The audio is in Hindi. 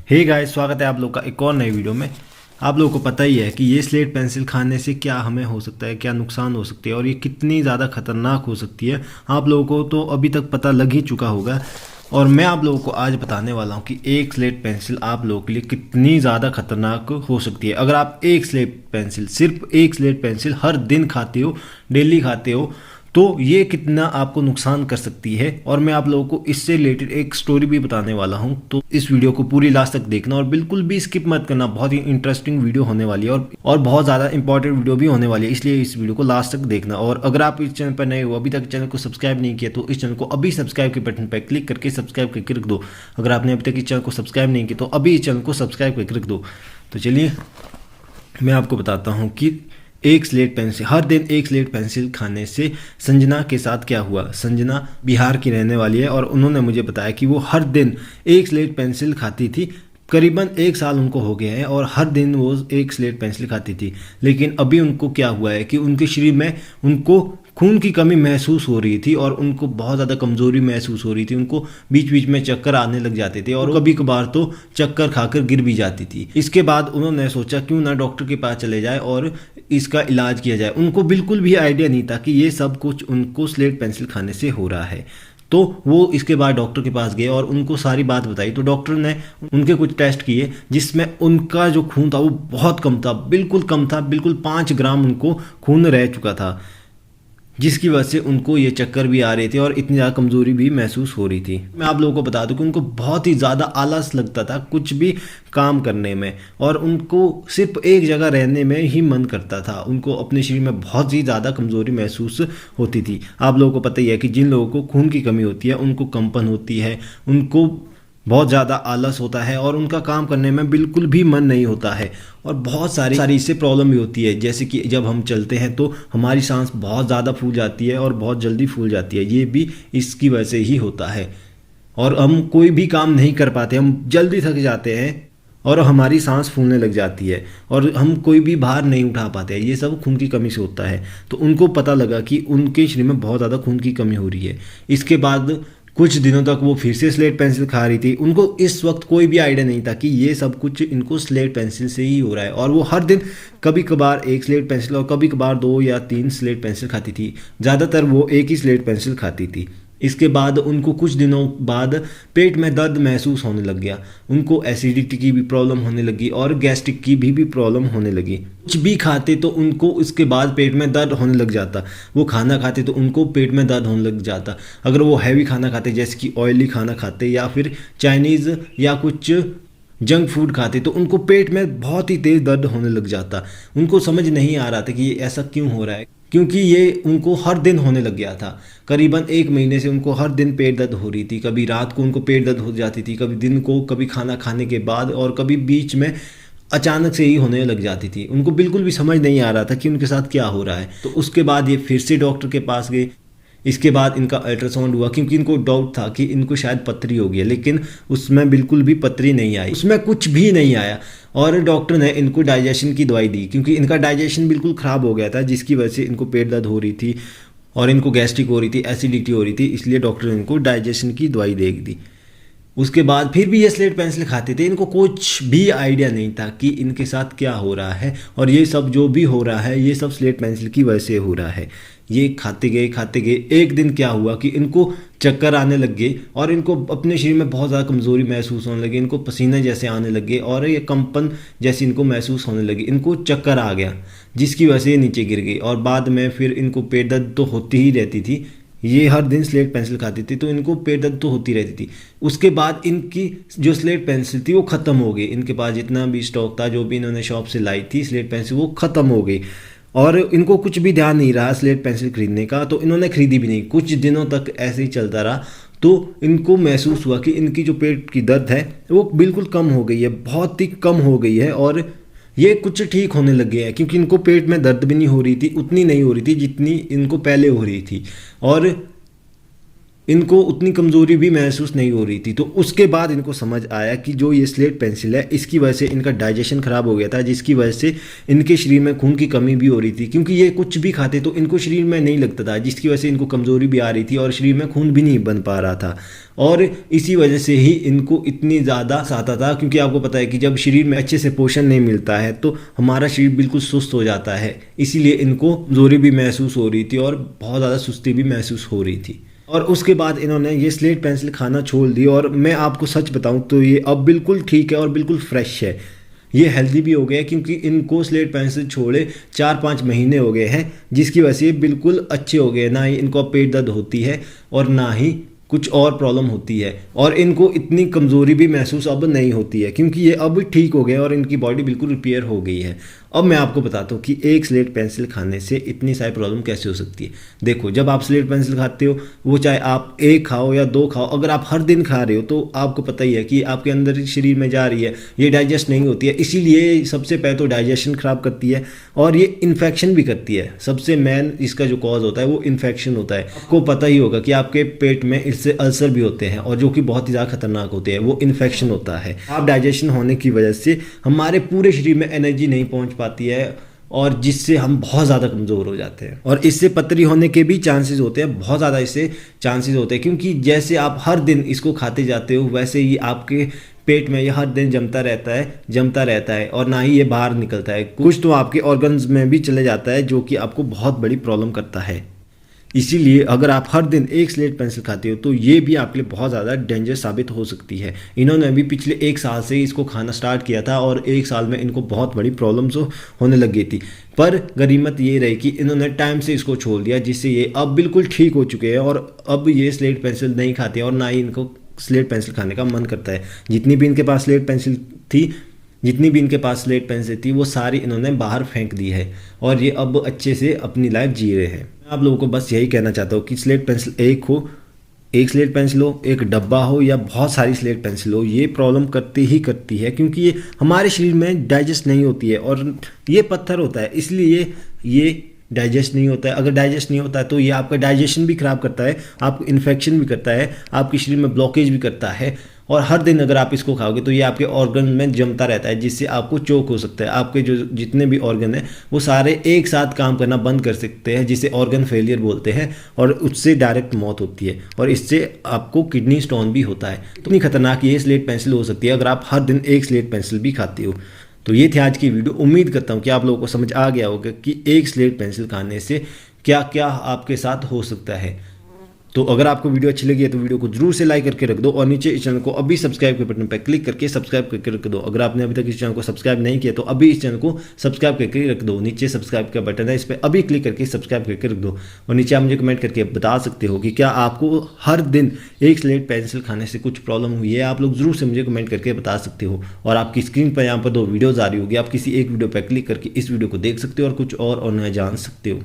हे गाइस, स्वागत है आप लोग का एक और नई वीडियो में। आप लोगों को पता ही है कि ये स्लेट पेंसिल खाने से क्या हमें हो सकता है, क्या नुकसान हो सकती है और ये कितनी ज़्यादा खतरनाक हो सकती है। आप लोगों को तो अभी तक पता लग ही चुका होगा और मैं आप लोगों को आज बताने वाला हूँ कि एक स्लेट पेंसिल आप लोगों के लिए कितनी ज़्यादा खतरनाक हो सकती है। अगर आप एक स्लेट पेंसिल, सिर्फ एक स्लेट पेंसिल हर दिन खाते हो, डेली खाते हो, तो ये कितना आपको नुकसान कर सकती है। और मैं आप लोगों को इससे रिलेटेड एक स्टोरी भी बताने वाला हूँ, तो इस वीडियो को पूरी लास्ट तक देखना और बिल्कुल भी स्किप मत करना। बहुत ही इंटरेस्टिंग वीडियो होने वाली है और बहुत ज़्यादा इंपॉर्टेंट वीडियो भी होने वाली है, इसलिए इस वीडियो को लास्ट तक देखना। और अगर आप इस चैनल पर नए हो, अभी तक चैनल को सब्सक्राइब नहीं किया, तो इस चैनल को अभी सब्सक्राइब के बटन पर क्लिक करके सब्सक्राइब करके रख दो। अगर आपने अभी तक इस चैनल को सब्सक्राइब नहीं किया तो अभी इस चैनल को सब्सक्राइब करके रख दो। तो चलिए मैं आपको बताता हूँ कि एक स्लेट पेंसिल, हर दिन एक स्लेट पेंसिल खाने से संजना के साथ क्या हुआ। संजना बिहार की रहने वाली है और उन्होंने मुझे बताया कि वो हर दिन एक स्लेट पेंसिल खाती थी। करीबन 1 साल उनको हो गया है और हर दिन वो एक स्लेट पेंसिल खाती थी। लेकिन अभी उनको क्या हुआ है कि उनके शरीर में उनको खून की कमी महसूस हो रही थी और उनको बहुत ज़्यादा कमज़ोरी महसूस हो रही थी। उनको बीच बीच में चक्कर आने लग जाते थे और कभी कभार तो चक्कर खाकर गिर भी जाती थी। इसके बाद उन्होंने सोचा क्यों ना डॉक्टर के पास चले जाए और इसका इलाज किया जाए। उनको बिल्कुल भी आइडिया नहीं था कि ये सब कुछ उनको स्लेट पेंसिल खाने से हो रहा है। तो वो इसके बाद डॉक्टर के पास गए और उनको सारी बात बताई। तो डॉक्टर ने उनके कुछ टेस्ट किए जिसमें उनका जो खून था वो बहुत कम था, बिल्कुल कम था, बिल्कुल 5 ग्राम उनको खून रह चुका था, जिसकी वजह से उनको ये चक्कर भी आ रहे थे और इतनी ज़्यादा कमज़ोरी भी महसूस हो रही थी। मैं आप लोगों को बता दूं कि उनको बहुत ही ज़्यादा आलस लगता था कुछ भी काम करने में और उनको सिर्फ एक जगह रहने में ही मन करता था। उनको अपने शरीर में बहुत ही ज़्यादा कमज़ोरी महसूस होती थी। आप लोगों को पता ही है कि जिन लोगों को खून की कमी होती है उनको कंपन होती है, उनको बहुत ज़्यादा आलस होता है और उनका काम करने में बिल्कुल भी मन नहीं होता है। और बहुत सारी इससे प्रॉब्लम भी होती है, जैसे कि जब हम चलते हैं तो हमारी सांस बहुत ज़्यादा फूल जाती है और बहुत जल्दी फूल जाती है। ये भी इसकी वजह से ही होता है और हम कोई भी काम नहीं कर पाते, हम जल्दी थक जाते हैं और हमारी सांस फूलने लग जाती है और हम कोई भी भार नहीं उठा पाते हैं। ये सब खून की कमी से होता है। तो उनको पता लगा कि उनके शरीर में बहुत ज़्यादा खून की कमी हो रही है। इसके बाद कुछ दिनों तक वो फिर से स्लेट पेंसिल खा रही थी। उनको इस वक्त कोई भी आइडिया नहीं था कि ये सब कुछ इनको स्लेट पेंसिल से ही हो रहा है और वो हर दिन कभी कभार एक स्लेट पेंसिल और कभी कभार 2 या 3 स्लेट पेंसिल खाती थी। ज़्यादातर वो एक ही स्लेट पेंसिल खाती थी। इसके बाद उनको कुछ दिनों बाद पेट में दर्द महसूस होने लग गया। उनको एसिडिटी की भी प्रॉब्लम होने लगी और गैस्ट्रिक की भी प्रॉब्लम होने लगी। कुछ भी खाते तो उनको उसके बाद पेट में दर्द होने लग जाता। वो खाना खाते तो उनको पेट में दर्द होने लग जाता। अगर वो हैवी खाना खाते, जैसे कि ऑयली खाना खाते या फिर चाइनीज़ या कुछ जंक फूड खाते, तो उनको पेट में बहुत ही तेज़ दर्द होने लग जाता। उनको समझ नहीं आ रहा था कि ये ऐसा क्यों हो रहा है, क्योंकि ये उनको हर दिन होने लग गया था। करीबन 1 महीने से उनको हर दिन पेट दर्द हो रही थी। कभी रात को उनको पेट दर्द हो जाती थी, कभी दिन को, कभी खाना खाने के बाद और कभी बीच में अचानक से ही होने लग जाती थी। उनको बिल्कुल भी समझ नहीं आ रहा था कि उनके साथ क्या हो रहा है। तो उसके बाद ये फिर से डॉक्टर के पास गए। इसके बाद इनका अल्ट्रासाउंड हुआ क्योंकि इनको डाउट था कि इनको शायद पथरी हो गई, लेकिन उसमें बिल्कुल भी पथरी नहीं आई, उसमें कुछ भी नहीं आया। और डॉक्टर ने इनको डाइजेशन की दवाई दी क्योंकि इनका डाइजेशन बिल्कुल ख़राब हो गया था, जिसकी वजह से इनको पेट दर्द हो रही थी और इनको गैस्ट्रिक हो रही थी, एसिडिटी हो रही थी। इसलिए डॉक्टर ने इनको डाइजेशन की दवाई दे दी। उसके बाद फिर भी ये स्लेट पेंसिल खाते थे। इनको कुछ भी आइडिया नहीं था कि इनके साथ क्या हो रहा है और ये सब जो भी हो रहा है ये सब स्लेट पेंसिल की वजह से हो रहा है। ये खाते गए। एक दिन क्या हुआ कि इनको चक्कर आने लग गए और इनको अपने शरीर में बहुत ज़्यादा कमज़ोरी महसूस होने लगी। इनको पसीने जैसे आने लग गए और ये कंपन जैसी इनको महसूस होने लगी। इनको चक्कर आ गया, जिसकी वजह से ये नीचे गिर गई और बाद में फिर इनको पेट दर्द तो होती ही रहती थी। ये हर दिन स्लेट पेंसिल खाती थी तो इनको पेट दर्द तो होती रहती थी। उसके बाद इनकी जो स्लेट पेंसिल थी वो ख़त्म हो गई। इनके पास जितना भी स्टॉक था, जो भी इन्होंने शॉप से लाई थी स्लेट पेंसिल, वो ख़त्म हो गई और इनको कुछ भी ध्यान नहीं रहा स्लेट पेंसिल खरीदने का, तो इन्होंने खरीदी भी नहीं। कुछ दिनों तक ऐसे ही चलता रहा तो इनको महसूस हुआ कि इनकी जो पेट की दर्द है वो बिल्कुल कम हो गई है, बहुत ही कम हो गई है और ये कुछ ठीक होने लग गया है। क्योंकि इनको पेट में दर्द भी नहीं हो रही थी, उतनी नहीं हो रही थी जितनी इनको पहले हो रही थी। और इनको उतनी कमज़ोरी भी महसूस नहीं हो रही थी। तो उसके बाद इनको समझ आया कि जो ये स्लेट पेंसिल है इसकी वजह से इनका डाइजेशन ख़राब हो गया था, जिसकी वजह से इनके शरीर में खून की कमी भी हो रही थी, क्योंकि ये कुछ भी खाते तो इनको शरीर में नहीं लगता था, जिसकी वजह से इनको कमज़ोरी भी आ रही थी और शरीर में खून भी नहीं बन पा रहा था। और इसी वजह से ही इनको इतनी ज़्यादा आता था, क्योंकि आपको पता है कि जब शरीर में अच्छे से पोषण नहीं मिलता है तो हमारा शरीर बिल्कुल सुस्त हो जाता है, इसीलिए इनको कमज़ोरी भी महसूस हो रही थी और बहुत ज़्यादा सुस्ती भी महसूस हो रही थी। और उसके बाद इन्होंने ये स्लेट पेंसिल खाना छोड़ दी, और मैं आपको सच बताऊं तो ये अब बिल्कुल ठीक है और बिल्कुल फ्रेश है। ये हेल्दी भी हो गया है, क्योंकि इनको स्लेट पेंसिल छोड़े 4-5 महीने हो गए हैं, जिसकी वजह से ये बिल्कुल अच्छे हो गए। ना ही इनको अब पेट दर्द होती है और ना ही कुछ और प्रॉब्लम होती है, और इनको इतनी कमज़ोरी भी महसूस अब नहीं होती है, क्योंकि ये अब ठीक हो गए और इनकी बॉडी बिल्कुल रिपेयर हो गई है। अब मैं आपको बताता हूँ कि एक स्लेट पेंसिल खाने से इतनी सारी प्रॉब्लम कैसे हो सकती है। देखो, जब आप स्लेट पेंसिल खाते हो, वो चाहे आप 1 खाओ या 2 खाओ, अगर आप हर दिन खा रहे हो तो आपको पता ही है कि आपके अंदर शरीर में जा रही है, ये डाइजेस्ट नहीं होती है, इसीलिए सबसे पहले तो डाइजेशन ख़राब करती है और ये इन्फेक्शन भी करती है। सबसे मेन इसका जो कॉज होता है वो इन्फेक्शन होता है। आपको पता ही होगा कि आपके पेट में इससे अल्सर भी होते हैं, और जो कि बहुत ही ज़्यादा खतरनाक होते हैं, वो इन्फेक्शन होता है। आप डाइजेशन होने की वजह से हमारे पूरे शरीर में एनर्जी नहीं पहुंच पाती है, और जिससे हम बहुत ज़्यादा कमज़ोर हो जाते हैं, और इससे पतरी होने के भी चांसेस होते हैं, बहुत ज़्यादा इससे चांसेस होते हैं। क्योंकि जैसे आप हर दिन इसको खाते जाते हो, वैसे ही आपके पेट में ये हर दिन जमता रहता है और ना ही ये बाहर निकलता है। कुछ तो आपके ऑर्गन्स में भी चले जाता है, जो कि आपको बहुत बड़ी प्रॉब्लम करता है। इसीलिए अगर आप हर दिन एक स्लेट पेंसिल खाते हो तो ये भी आपके लिए बहुत ज़्यादा डेंजर साबित हो सकती है। इन्होंने अभी पिछले 1 साल से इसको खाना स्टार्ट किया था, और 1 साल में इनको बहुत बड़ी प्रॉब्लम्स होने लग गई थी। पर गनीमत ये रही कि इन्होंने टाइम से इसको छोड़ दिया, जिससे ये अब बिल्कुल ठीक हो चुके हैं, और अब ये स्लेट पेंसिल नहीं खाते और ना ही इनको स्लेट पेंसिल खाने का मन करता है। जितनी भी इनके पास स्लेट पेंसिल थी वो सारी इन्होंने बाहर फेंक दी है, और ये अब अच्छे से अपनी लाइफ जी रहे हैं। मैं आप लोगों को बस यही कहना चाहता हूँ कि स्लेट पेंसिल एक स्लेट पेंसिल हो, एक डब्बा हो या बहुत सारी स्लेट पेंसिल हो, ये प्रॉब्लम करती है, क्योंकि ये हमारे शरीर में डाइजेस्ट नहीं होती है, और ये पत्थर होता है, इसलिए ये डाइजेस्ट नहीं होता है। अगर डाइजेस्ट नहीं होता है तो ये आपका डाइजेशन भी ख़राब करता है, आपको इन्फेक्शन भी करता है, आपके शरीर में ब्लॉकेज भी करता है, और हर दिन अगर आप इसको खाओगे तो ये आपके ऑर्गन में जमता रहता है, जिससे आपको चोक हो सकता है। आपके जो जितने भी ऑर्गन हैं वो सारे एक साथ काम करना बंद कर सकते हैं, जिसे ऑर्गन फेलियर बोलते हैं, और उससे डायरेक्ट मौत होती है, और इससे आपको किडनी स्टोन भी होता है। तो इतनी खतरनाक ये स्लेट पेंसिल हो सकती है अगर आप हर दिन एक स्लेट पेंसिल भी खाते हो। तो ये थी आज की वीडियो। उम्मीद करता हूँ कि आप लोगों को समझ आ गया होगा कि एक स्लेट पेंसिल खाने से क्या क्या आपके साथ हो सकता है। तो अगर आपको वीडियो अच्छी लगी है तो वीडियो को जरूर से लाइक करके रख दो, और नीचे इस चैनल को अभी सब्सक्राइब के बटन पर क्लिक करके सब्सक्राइब करके रख दो। अगर आपने अभी तक इस चैनल को सब्सक्राइब नहीं किया तो अभी इस चैनल को सब्सक्राइब करके रख दो। नीचे सब्सक्राइब का बटन है, इस पर अभी क्लिक करके सब्सक्राइब करके रख दो। और नीचे आप मुझे कमेंट करके बता सकते हो कि क्या आपको हर दिन एक स्लेट पेंसिल खाने से कुछ प्रॉब्लम हुई है। आप लोग जरूर से मुझे कमेंट करके बता सकते हो। और आपकी स्क्रीन पर यहाँ पर 2 वीडियोज़ आ रही होगी, आप किसी एक वीडियो पर क्लिक करके इस वीडियो को देख सकते हो और कुछ और नया जान सकते हो।